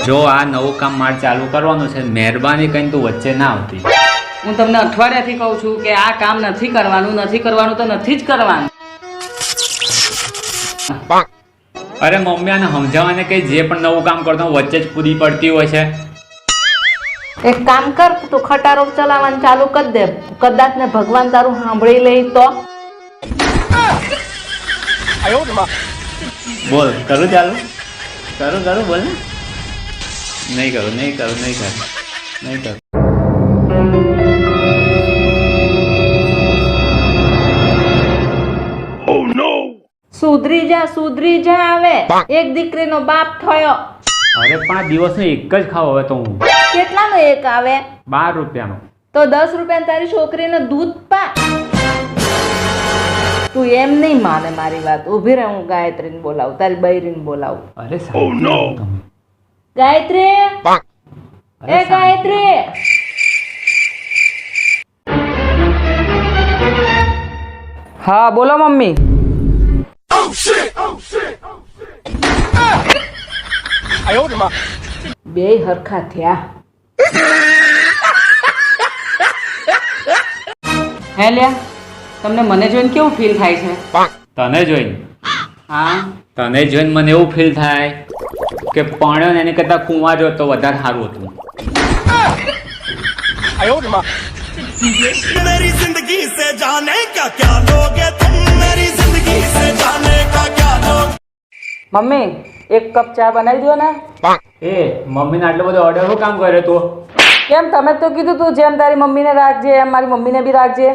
જો આ નવું કામ મારે ચાલુ કરવાનું છે, મહેરબાની કરીને તું વચ્ચે ના આવતી. હું તમને અઠવાડિયાથી કહું છું કે આ કામ નથી કરવાનું તો નથી જ કરવાનું. અરે મમ્મી આને સમજાવવાને કઈ, જે પણ નવું કામ કરતો હું વચ્ચે જ પૂરી પડતી હોય છે. એક કામ કર, તું ખટારો ચલાવવાનું ચાલુ કરી દે. કદાચ ને ભગવાન તારું સાંભળી લે તો. બોલ, કરું ચાલુ? કરું બોલ ને. નહીં કરું. સુધરી જા હવે. એક દીકરીનો બાપ થયો. અરે પણ આ દિવસનો એક જ ખાવ હવે તો હું. કેટલાનો એક આવે? 12 રૂપિયાનો. તો 10 રૂપિયા તારી છોકરીને દૂધ પા. તું એમ નહીં માને મારી વાત. ઊભી રહે, હું ગાયત્રીને બોલાવું, તારી બૈરીને બોલાવું. અરે સાહેબ, ગાયત્રી, એ ગાયત્રી. હા બોલો મમ્મી. બે હરખા થયા. હે લ્યા, તમને મને જોઈને કેવું ફીલ થાય છે? તને જોઈને હા, મને એવું ફીલ થાય કે પરણ્યો ને એની કરતા કુંવારો તો વધારે સારું હતું. मेरी जिंदगी से जाने का क्या लोगे तुम, मेरी जिंदगी से जाने का क्या लोगे. મમ્મી એક કપ ચા બનાવી દો ને. એ મમ્મીને આટલો બધો ઓર્ડર શું કામ કર્યો તું? કેમ, તમે તો કીધું તું જેમ તારી મમ્મીને રાખજે એમ મારી મમ્મીને બી રાખજે.